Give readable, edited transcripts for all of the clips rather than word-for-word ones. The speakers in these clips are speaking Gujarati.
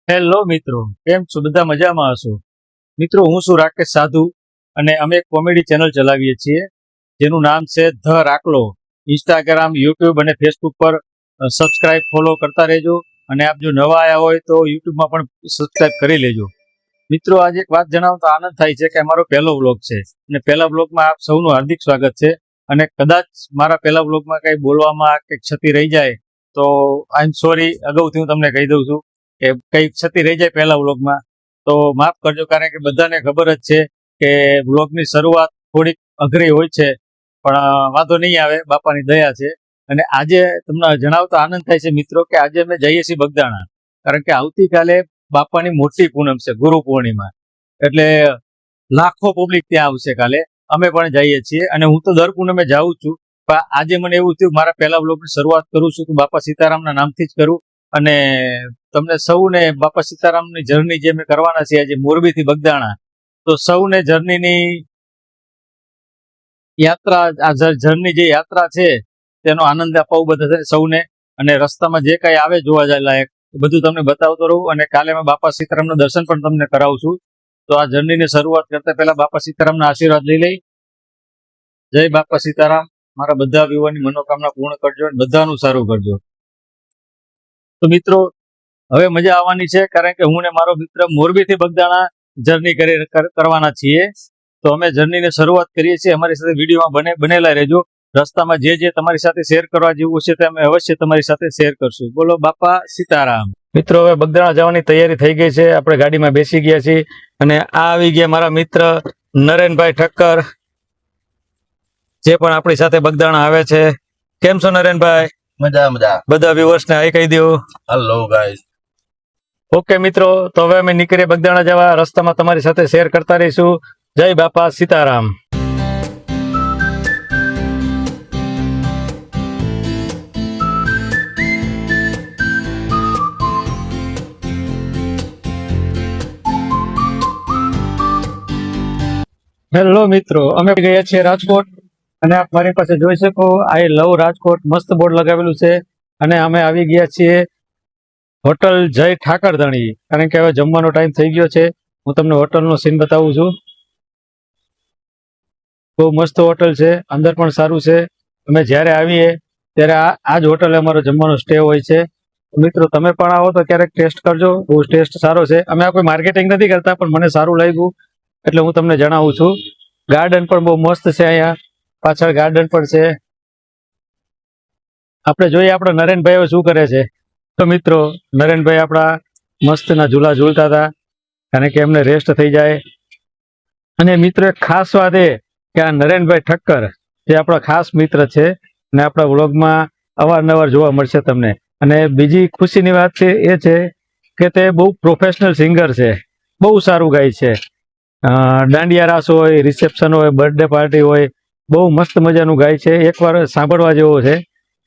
હેલો મિત્રો, કેમ છો? બધા મજામાં હશો? મિત્રો, હું છું રાકેશ સાધુ અને અમે એક કોમેડી ચેનલ ચલાવીએ છીએ જેનું નામ છે ધ રાકલો. ઇન્સ્ટાગ્રામ, યુટ્યુબ અને ફેસબુક પર સબસ્ક્રાઇબ, ફોલો કરતા રહેજો. અને આપ જો નવા આવ્યા હોય તો યુટ્યુબમાં પણ સબસ્ક્રાઇબ કરી લેજો. મિત્રો, આજે એક વાત જણાવતો આનંદ થાય છે કે અમારો પહેલો વ્લોગ છે અને પહેલા વ્લોગમાં આપ સૌનું હાર્દિક સ્વાગત છે. અને કદાચ મારા પહેલા વ્લોગમાં કંઈ બોલવામાં કંઈક ક્ષતિ રહી જાય તો આઈ એમ સોરી. અગાઉથી હું તમને કહી દઉં છું કે કંઈક ક્ષતિ રહી જાય પહેલા વ્લોગમાં તો માફ કરજો, કારણ કે બધાને ખબર જ છે કે વ્લોગની શરૂઆત થોડીક અઘરી હોય છે, પણ વાંધો નહીં આવે, બાપાની દયા છે. અને આજે તમને જણાવતા આનંદ થાય છે મિત્રો કે આજે અમે જઈએ છીએ બગદાણા, કારણ કે આવતીકાલે બાપાની મોટી પૂનમ છે, ગુરુ પૂર્ણિમા. એટલે લાખો પબ્લિક ત્યાં આવશે કાલે. અમે પણ જઈએ છીએ અને હું તો દર પૂનમે જાઉં છું, પણ આજે મને એવું થયું મારા પહેલા વ્લોગની શરૂઆત કરું છું તો બાપા સીતારામના નામથી જ કરું. અને તમને સૌને બાપા સીતારામની જર્ની જે અમે કરવાના છીએ આજે મોરબીથી બગદાણા, તો સૌને જર્નીની યાત્રા, આ જર્ની જે યાત્રા છે તેનો આનંદ અપાવું બધા સૌને. અને રસ્તામાં જે કાંઈ આવે જોવા જાય લાયક બધું તમને બતાવતો રહું. અને કાલે મેં બાપા સીતારામના દર્શન પણ તમને કરાવું છું. તો આ જર્નીની શરૂઆત કરતા પહેલા બાપા સીતારામના આશીર્વાદ લઈ લઈ. જય બાપા સીતારામ. મારા બધા વ્યૂઅરની મનોકામના પૂર્ણ કરજો અને બધાનું સારું કરજો. તો મિત્રો, હવે મજા આવવાની છે, કારણ કે હું ને મારો મિત્ર મોરબીથી બગદાણા જર્ની કરવાના છીએ. તો અમે જર્નીની શરૂઆત કરીએ છીએ. અમારી સાથે વિડીયોમાં બનેલા રહેજો. રસ્તામાં જે તમારી સાથે શેર કરવા જેવું છે તે અમે અવશ્ય તમારી સાથે શેર કરશું. બોલો બાપા સીતારામ. મિત્રો, હવે બગદાણા જવાની તૈયારી થઈ ગઈ છે. આપણે ગાડીમાં બેસી ગયા છીએ અને આ આવી ગયા મારા મિત્ર નરેનભાઈ ઠક્કર, જે પણ આપણી સાથે બગદાણા આવે છે. કેમ છો નરેનભાઈ? મજા. બધા વ્યુઅર્સને હાઈ કહી દો. Hello guys. ઓકે મિત્રો, તો હવે અમે નીકળીએ બગદાણા જવા. રસ્તામાં તમારી સાથે શેર કરતા રહીશું. જય બાપા સીતારામ. હેલો મિત્રો, અમે ગયા છીએ રાજકોટ અને આપ મારી પાસે જોઈ શકો આઈ લવ રાજકોટ મસ્ત બોર્ડ લગાવેલું છે. અને અમે આવી ગયા છીએ હોટલ જય ઠાકરધણી, કારણ કે હવે જમવાનો ટાઈમ થઈ ગયો છે. હું તમને હોટલનો સીન બતાવું છું. બહુ મસ્ત હોટલ છે, અંદર પણ સારું છે. અમે જ્યારે આવીએ ત્યારે આ જ હોટલે અમારો જમવાનો સ્ટે હોય છે. મિત્રો, તમે પણ આવો તો ક્યારેક ટેસ્ટ કરજો, બહુ ટેસ્ટ સારો છે. અમે આ કોઈ માર્કેટિંગ નથી કરતા, પણ મને સારું લાગ્યું એટલે હું તમને જણાવું છું. ગાર્ડન પણ બહુ મસ્ત છે, અહીંયા પાછળ ગાર્ડન પણ છે. આપણે જોઈએ આપણા નરેનભાઈ શું કરે છે. તો મિત્રો, નરેનભાઈ આપણા મસ્તના ઝૂલા ઝૂલતા હતા, કારણ કે એમને રેસ્ટ થઈ જાય. અને મિત્રો, એક ખાસ વાત એ કે આ નરેનભાઈ ઠક્કર જે આપણા ખાસ મિત્ર છે અને આપણા વ્લોગમાં અવારનવાર જોવા મળશે તમને. અને બીજી ખુશીની વાત છે એ છે કે તે બહુ પ્રોફેશનલ સિંગર છે, બહુ સારું ગાય છે. દાંડિયા રાસ હોય, રિસેપ્શન હોય, બર્થડે પાર્ટી હોય, બહુ મસ્ત મજાનું ગાય છે. એકવાર સાંભળવા જેવો છે,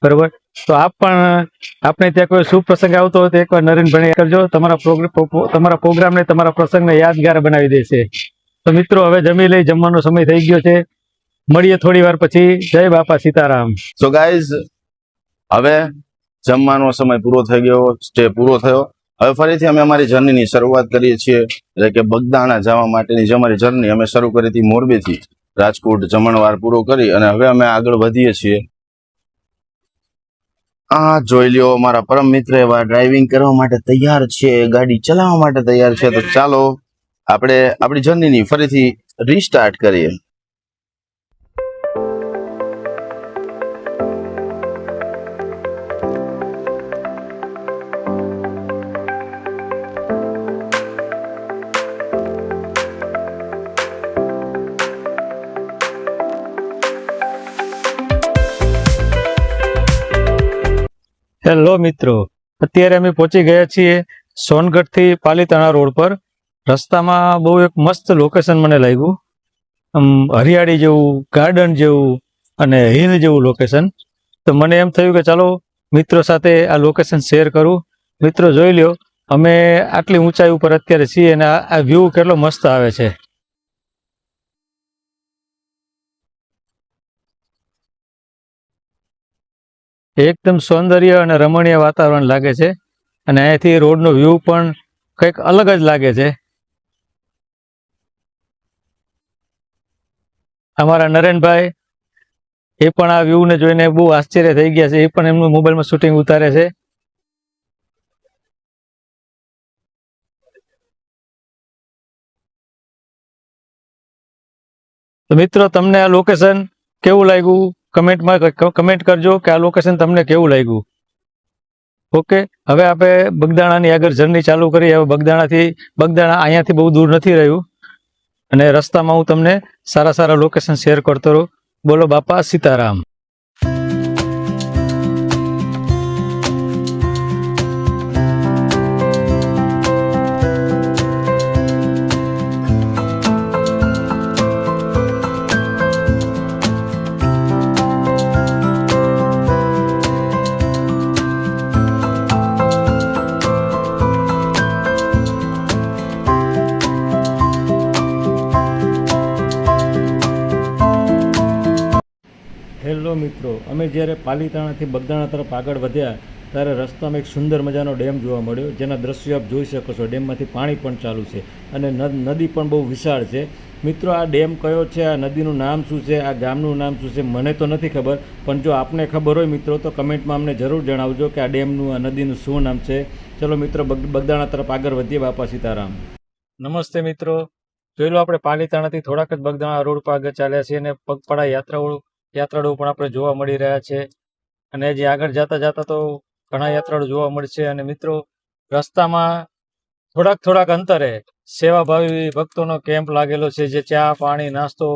બરોબર? તો આપ પણ આપણે ત્યાં કોઈ શુભ પ્રસંગ આવતો હોય તો એકવાર નરેનભાઈ કરજો. તમારા પ્રોગ્રામને, તમારા પ્રસંગને યાદગાર બનાવી દેશે. તો મિત્રો, હવે જમી લઈ, જમવાનો સમય થઈ ગયો છે. મળીએ થોડી વાર પછી. જય બાપા સીતારામ. સો ગાઈઝ, હવે જમવાનો સમય પૂરો થઈ ગયો, સ્ટે પૂરો થયો. હવે ફરીથી અમે અમારી જર્નીની શરૂઆત કરીએ છીએ, એટલે કે બગદાણા જવા માટેની જે અમારી જર્ની અમે શરૂ કરી હતી મોરબીથી રાજકોટ, જમણવાર પૂરો કરી અને હવે અમે આગળ વધીએ છીએ. આ જોઈ લ્યો, મારા પરમ મિત્ર એવા ડ્રાઇવિંગ કરવા માટે તૈયાર છે, ગાડી ચલાવવા માટે તૈયાર છે. તો ચાલો આપણે આપણી જર્નીની ફરીથી રીસ્ટાર્ટ કરીએ. હેલો મિત્રો, અત્યારે અમે પહોંચી ગયા છીએ સોનગઢથી પાલીતાણા રોડ પર. રસ્તામાં બહુ એક મસ્ત લોકેશન મને લાગ્યું, હરિયાળી જેવું, ગાર્ડન જેવું અને હિલ જેવું લોકેશન. તો મને એમ થયું કે ચાલો મિત્રો સાથે આ લોકેશન શેર કરું. મિત્રો, જોઈ લ્યો, અમે આટલી ઊંચાઈ ઉપર અત્યારે છીએ અને આ વ્યૂ કેટલો મસ્ત આવે છે. એકદમ સૌંદર્ય અને રમણીય વાતાવરણ લાગે છે. અને અહીંયાથી રોડનો વ્યૂ પણ કંઈક અલગ જ લાગે છે. અમારા નરેનભાઈ એ પણ આ વ્યૂને જોઈને બહુ આશ્ચર્ય થઈ ગયા છે. એ પણ એમનું મોબાઈલમાં શૂટિંગ ઉતારે છે. તો મિત્રો, તમને આ લોકેશન કેવું લાગ્યું કમેન્ટમાં કમેન્ટ કરજો કે આ લોકેશન તમને કેવું લાગ્યું. ઓકે, હવે આપણે બગદાણાની આગળ જર્ની ચાલુ કરી. હવે બગદાણા અહીંયાથી બહુ દૂર નથી રહ્યું અને રસ્તામાં હું તમને સારા સારા લોકેશન શેર કરતો રહું. બોલો બાપા સીતારામ. હેલો મિત્રો, અમે જ્યારે પાલીતાણાથી બગદાણા તરફ આગળ વધ્યા ત્યારે રસ્તામાં એક સુંદર મજાનો ડેમ જોવા મળ્યો, જેના દ્રશ્યો આપ જોઈ શકો છો. ડેમમાંથી પાણી પણ ચાલુ છે અને નદી પણ બહુ વિશાળ છે. મિત્રો, આ ડેમ કયો છે, આ નદીનું નામ શું છે, આ ગામનું નામ શું છે, મને તો નથી ખબર, પણ જો આપને ખબર હોય મિત્રો તો કમેન્ટમાં અમને જરૂર જણાવજો કે આ ડેમનું, આ નદીનું શું નામ છે. ચલો મિત્રો, બગદાણા તરફ આગળ વધીએ. બાપા સીતારામ. નમસ્તે મિત્રો, જોઈ લો આપણે પાલીતાણાથી થોડાક જ બગદાણા રોડ પર આગળ ચાલ્યા છીએ અને પગપાળા યાત્રાળુઓ પણ આપણે જોવા મળી રહ્યા છે. અને હજી આગળ જતા તો ઘણા યાત્રાળુ જોવા મળશે. અને મિત્રો, રસ્તામાં થોડાક અંતરે સેવાભાવી ભક્તોનો કેમ્પ લાગેલો છે, જે ચા પાણી નાસ્તો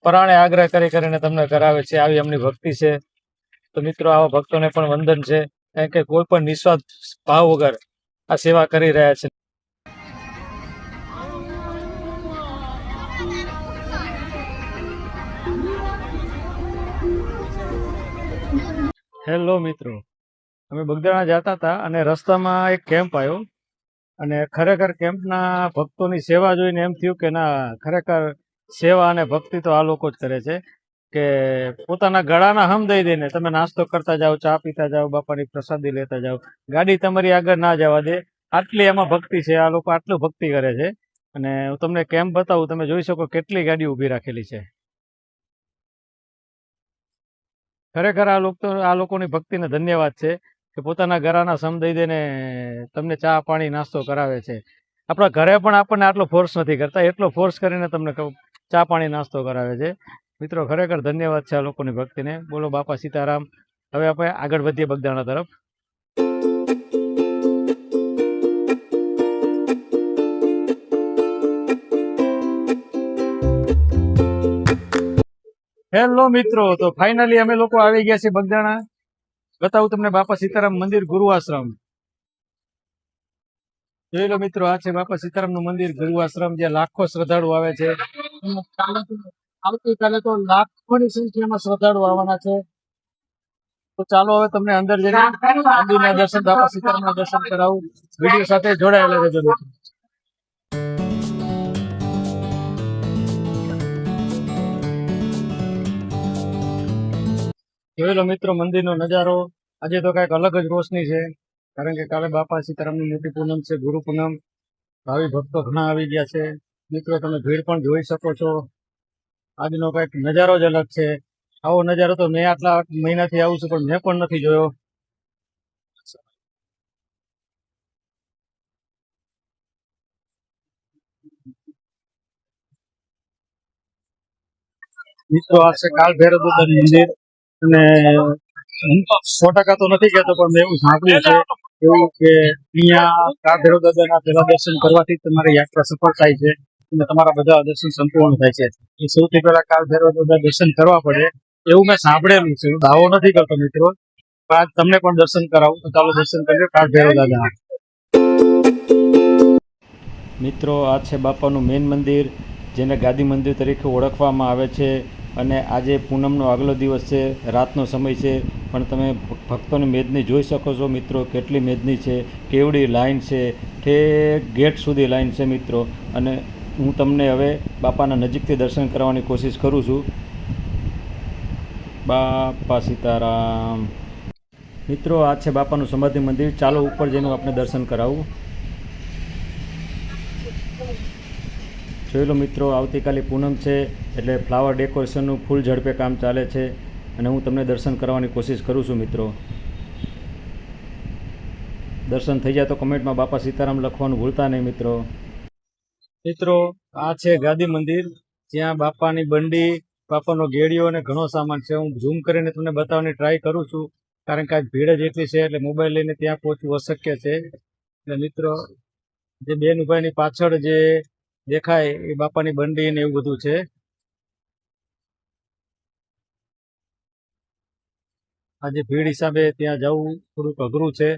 પરાણે આગ્રહ કરીને તમને કરાવે છે. આવી એમની ભક્તિ છે. તો મિત્રો, આવા ભક્તોને પણ વંદન છે, કારણ કે કોઈ પણ નિસ્વાર્થ ભાવ વગર આ સેવા કરી રહ્યા છે. હેલો મિત્રો, અમે બગદાણા જતા હતા અને રસ્તામાં એક કેમ્પ આવ્યો અને ખરેખર કેમ્પના ભક્તોની સેવા જોઈને એમ થયું કે ના, ખરેખર સેવા અને ભક્તિ તો આ લોકો જ કરે છે, કે પોતાના ગળાના હમ દઈ દઈને તમે નાસ્તો કરતા જાઓ, ચા પીતા જાઓ, બાપાની પ્રસાદી લેતા જાઓ, ગાડી તમારી આગળ ના જવા દે. આટલી એમાં ભક્તિ છે. આ લોકો આટલું ભક્તિ કરે છે. અને હું તમને કેમ્પ બતાવું, તમે જોઈ શકો કેટલી ગાડી ઊભી રાખેલી છે. ખરેખર આ લોકોની ભક્તિને ધન્યવાદ છે કે પોતાના ઘરાના સમ દઈ દઈને તમને ચા પાણી નાસ્તો કરાવે છે. આપણા ઘરે પણ આપણને આટલો ફોર્સ નથી કરતા, એટલો ફોર્સ કરીને તમને ચા પાણી નાસ્તો કરાવે છે. મિત્રો, ખરેખર ધન્યવાદ છે આ લોકોની ભક્તિને. બોલો બાપા સીતારામ. હવે આપણે આગળ વધીએ બગદાણા તરફ. હેલો મિત્રો, તો ફાઇનલી અમે લોકો આવી ગયા છીએ બગદાણા. બતાવું તમને બાપા સીતારામ મંદિર ગુરુ આશ્રમ. જોઈ લો મિત્રો, આ છે બાપા સીતારામનું મંદિર ગુરુ આશ્રમ, જ્યાં લાખો શ્રદ્ધાળુ આવે છે. આવતીકાલે તો લાખોની સંખ્યામાં શ્રદ્ધાળુ આવવાના છે. તો ચાલો હવે તમને અંદર જઈને મંદિરના દર્શન, બાપા સીતારામના દર્શન કરાવું. વિડીયો સાથે જોડાયેલા રહેજો મિત્રો. જોઈ લો મિત્રો, મંદિરનો નજારો. આજે તો કઈક અલગ જ રોશની છે, કારણ કે કાલે બાપા સીતારામની મોટી પૂનમ છે, ગુરુ પૂનમ. ભાવિ ભક્તો ઘણા આવી ગયા છે. મિત્રો, તમે ભીડ પણ જોઈ શકો છો. આજનો કઈક નજારો જ અલગ છે. આવો નજારો તો મેં આટલા મહિનાથી આવું છું, પણ મેં પણ નથી જોયો. મિત્રો, આ છે કાળ ભૈરવ દાદાનું મંદિર. અને હું તો 100% તો નથી કહેતો, પણ મેં એવું સાંભળ્યું છે એવું કે અહીંયા કાળ ભૈરવ દાદાના પહેલા દર્શન કરવાથી તમારી યાત્રા સફળ થાય છે અને તમારા બધા દર્શન સંપૂર્ણ થાય છે. એ સૌથી પહેલા કાળ ભૈરવ દાદા દર્શન કરવા પડે એવું મેં સાંભળેલું છે. હું દાવો નથી કરતો મિત્રો, પણ તમને પણ દર્શન કરાવું. તો ચાલો દર્શન કરીએ કાળ ભૈરવ દાદા. મિત્રો, આ છે બાપાનું મેઇન મંદિર, જેને ગાદી મંદિર તરીકે ઓળખવામાં આવે છે. અને આજે પૂનમનો આગલો દિવસ છે, રાતનો સમય છે, પણ તમે ભક્તોની મેદની જોઈ શકો છો મિત્રો. કેટલી મેદની છે, કેવડી લાઈન છે, ઠેક ગેટ સુધી લાઈન છે મિત્રો. અને હું તમને હવે બાપાના નજીકથી દર્શન કરવાની કોશિશ કરું છું. બાપા સીતારામ. મિત્રો, આ છે બાપાનું સમાધિ મંદિર. ચાલો ઉપર જઈને આપણે દર્શન કરાવું. જોઈ લો મિત્રો, આવતીકાલે પૂનમ છે એટલે ફ્લાવર ડેકોરેશનનું ફૂલ ઝડપે કામ ચાલે છે અને હું તમને દર્શન કરવાની કોશિશ કરું છું મિત્રો. દર્શન થઈ જાય તો કમેન્ટમાં બાપા સીતારામ લખવાનું ભૂલતા નહીં મિત્રો. મિત્રો, આ છે ગાદી મંદિર, જ્યાં બાપાની બંડી, બાપાનો ગેડિયો અને ઘણો સામાન છે. હું ઝૂમ કરીને તમને બતાવવાની ટ્રાય કરું છું, કારણ કે આજ ભીડ જ એટલી છે એટલે મોબાઈલ લઈને ત્યાં પહોંચવું અશક્ય છે. એટલે મિત્રો, જે બેન ઉભાઈની પાછળ જે દેખાય એ બાપાની બંડી ને એવું બધું છે. આજે ભીડ હિસાબે ત્યાં જવું થોડુંક અઘરું છે.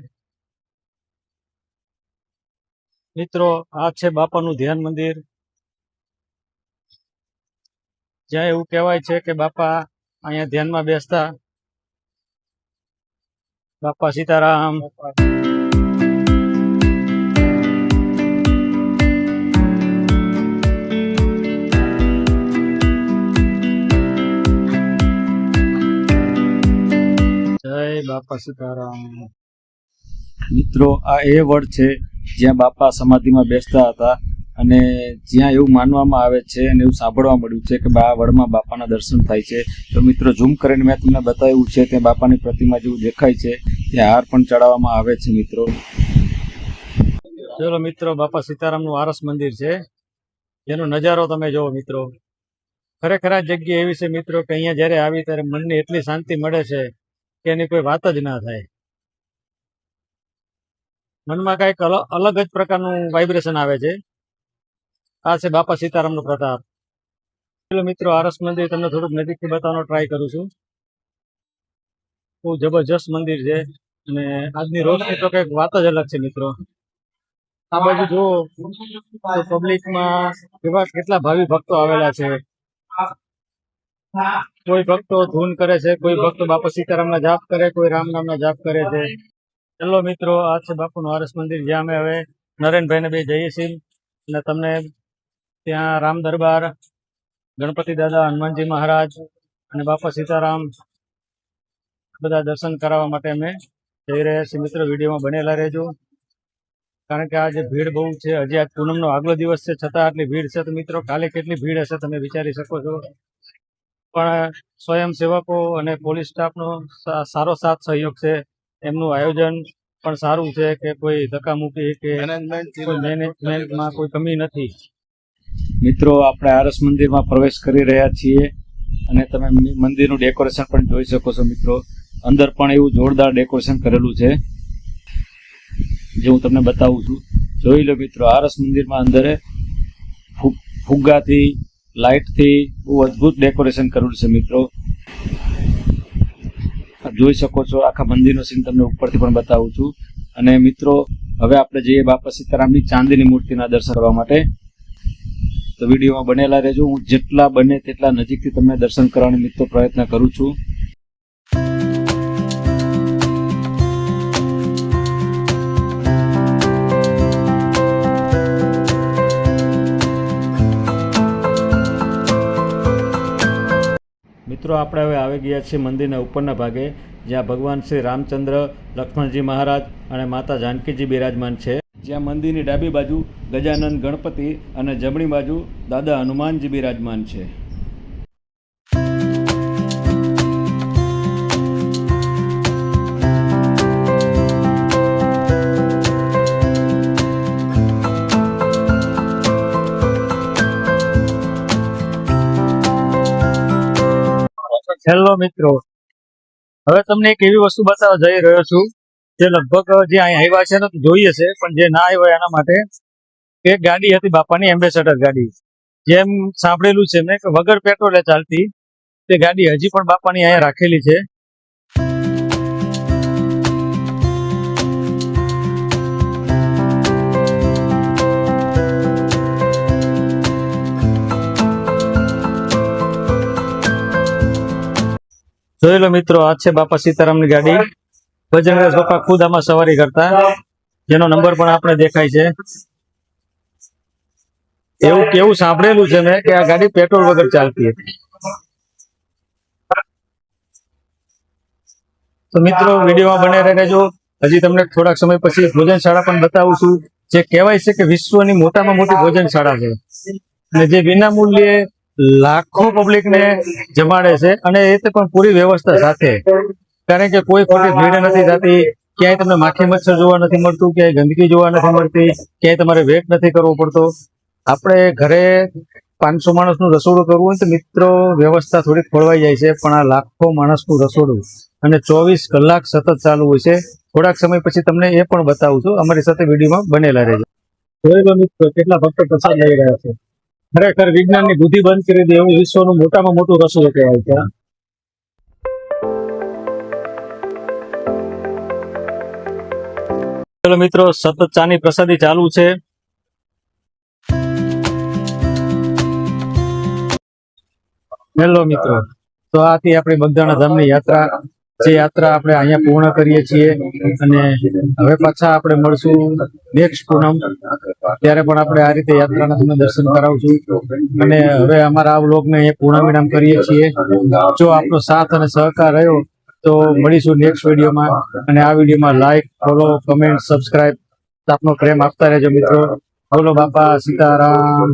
મિત્રો, આ છે બાપાનું ધ્યાન મંદિર, જ્યાં એવું કહેવાય છે કે બાપા અહીંયા ધ્યાનમાં બેસતા. બાપા સીતારામ. જય બાપા સીતારામ. મિત્રો, આ એ વડ છે જ્યાં બાપા સમાધિમાં બેસતા હતા અને જ્યાં એવું માનવામાં આવે છે અને એવું સાંભળવા મળ્યું છે કે આ વડમાં બાપાના દર્શન થાય છે. તો મિત્રો, ઝૂમ કરીને મેં તમને બતાવ્યું છે ત્યાં બાપાની પ્રતિમા જેવું દેખાય છે, ત્યાં હાર પણ ચડાવવામાં આવે છે મિત્રો. ચલો મિત્રો, બાપા સીતારામનું આરસ મંદિર છે, જેનો નજારો તમે જુઓ મિત્રો. ખરેખર આ જગ્યા એવી છે મિત્રો કે અહીંયા જ્યારે આવી ત્યારે મનને એટલી શાંતિ મળે છે કે એની કોઈ વાત જ ના થાય. મનમાં કંઈક અલગ જ પ્રકારનું વાઇબ્રેશન આવે છે. આ છે બાપા સીતારામનો પ્રતાપ. ચલો મિત્રો, આરસ મંદિર તમને થોડુંક નજીકથી બતાવવાનો ટ્રાય કરું છું. બહુ જબરજસ્ત મંદિર છે અને આજની રોશની તો કંઈક વાત જ અલગ છે મિત્રો. આ બાજુ જુઓ તો પબ્લિકમાં એવા કેટલા ભાવિ ભક્તો આવેલા છે. કોઈ ભક્તો ધૂન કરે છે, કોઈ ભક્તો બાપા સીતારામના જાપ કરે, કોઈ રામ નામના જાપ કરે છે. ચલો મિત્રો, આ છે બાપુનું આરસ મંદિર, જ્યાં અમે હવે નરેનભાઈને બે જઈએ છીએ અને તમને ત્યાં રામ દરબાર, ગણપતિ દાદા, હનુમાનજી મહારાજ અને બાપા સીતારામ બધા દર્શન કરાવવા માટે અમે જઈ રહ્યા છીએ. મિત્રો, વિડીયોમાં બનેલા રહેજો, કારણ કે આજે ભીડ બહુ છે. હજી આજ પૂનમનો આગલો દિવસ છે, છતાં આટલી ભીડ છે. તો મિત્રો, કાલે કેટલી ભીડ હશે તમે વિચારી શકો છો. પણ સ્વયંસેવકો અને પોલીસ સ્ટાફનો સારો સાથ સહયોગ છે. એમનું આયોજન પણ સારું છે કે કોઈ ધક્કામુક્કી કે મેનેજમેન્ટમાં કોઈ કમી નથી. મિત્રો, આપણે આરસ મંદિરમાં પ્રવેશ કરી રહ્યા છીએ અને તમે મંદિરનું ડેકોરેશન પણ જોઈ શકો છો મિત્રો. અંદર પણ એવું જોરદાર ડેકોરેશન કરેલું છે જે હું તમને બતાવું છું. જોઈ લો મિત્રો, આરસ મંદિરમાં અંદર ફુગ્ગાથી, લાઇટથી બહુ અદ્ભુત ડેકોરેશન કરેલું છે મિત્રો. જોઈ શકો છો, આખા મંદિરનો સીન તમને ઉપરથી પણ બતાવું છું. અને મિત્રો, હવે આપણે જઈએ બાપા સીતારામની ચાંદીની મૂર્તિના દર્શન કરવા માટે. તો વિડીયોમાં બનેલા રહેજો. હું જેટલા બને તેટલા નજીકથી તમને દર્શન કરવાનો મિત્રો પ્રયત્ન કરું છું. મિત્રો, આપણે હવે આવી ગયા છીએ મંદિરના ઉપરના ભાગે, જ્યાં ભગવાન શ્રી રામચંદ્ર, લક્ષ્મણજી મહારાજ અને માતા જાનકીજી બિરાજમાન છે. જ્યાં મંદિરની ડાબી બાજુ ગજાનન ગણપતિ અને જમણી બાજુ દાદા હનુમાનજી બિરાજમાન છે. હેલો મિત્રો, હવે તમને એક એવી વસ્તુ બતાવવા જઈ રહ્યો છું જે લગભગ જે અહીં આવ્યા છે ને તો જોઈએ છે, પણ જે ના આવ્યા એના માટે એક ગાડી હતી બાપાની, એમ્બેસેડર ગાડી. જેમ સાંભળેલું છે મેં કે વગર પેટ્રોલે ચાલતી તે ગાડી હજી પણ બાપાની અહીંયા રાખેલી છે. જોઈ લો મિત્રો, આ છે બાપા સીતારામની ગાડી. બજરંગદાસ બાપા ખુદ આમાં સવારી કરતા, જેનો નંબર પણ આપણે દેખાય છે. એવું કેવું સાંભળેલું છે મેં કે આ ગાડી પેટ્રોલ વગર ચાલતી હતી. તો મિત્રો, વિડીયોમાં બને રહેજો. હજી તમને થોડાક સમય પછી ભોજનશાળા પણ બતાવું છું, જે કહેવાય છે કે વિશ્વની મોટામાં મોટી ભોજનશાળા છે અને જે વિના મૂલ્યે લાખો પબ્લિકને જમાડે છે અને એ તો પણ પૂરી વ્યવસ્થા સાથે, કારણ કે કોઈ ખોટી ભીડ નથી થતી, ક્યાંય તમને માખી મચ્છર જોવા નથી મળતું, ક્યાંય ગંદકી જોવા નથી મળતી, ક્યાંય તમારે વેટ નથી કરવો પડતો. આપણે ઘરે 500 માણસનું રસોડું કરવું હોય તો મિત્રો વ્યવસ્થા થોડીક ખોળવાઈ જાય છે, પણ આ લાખો માણસનું રસોડું અને 24 કલાક સતત ચાલુ હોય છે. થોડાક સમય પછી તમને એ પણ બતાવું છું, અમારી સાથે વિડીયોમાં બનેલા રહેજો. જોઈ લો મિત્રો કેટલા ભક્તો પ્રસાદ લઈ રહ્યા છે. ખરેખર વિજ્ઞાનની બુદ્ધિ બંધ કરી દે એવું વિશ્વનું મોટામાં મોટું રસોડું કહેવાય છે. ચલો મિત્રો, સતત ચાની પ્રસાદી ચાલુ છે. હેલો મિત્રો, તો આથી આપણી બગદાણા ધામની યાત્રા, જે યાત્રા આપણે અહીંયા પૂર્ણ કરીએ છીએ અને હવે પાછા આપણે મળશું નેક્સ્ટ પૂનમ, ત્યારે પણ આપણે આ રીતે યાત્રાના તમને દર્શન કરાવશું. અને હવે અમારા આ વ્લોગને અહીંયા પૂર્ણ વિરામ કરીએ છીએ. જો આપનો સાથ અને સહકાર રહ્યો તો મળીશું નેક્સ્ટ વિડીયોમાં. અને આ વિડીયોમાં લાઈક, ફોલો, કમેન્ટ, સબસ્ક્રાઇબ આપનો પ્રેમ આપતા રહેજો મિત્રો. બોલો બાપા સીતારામ.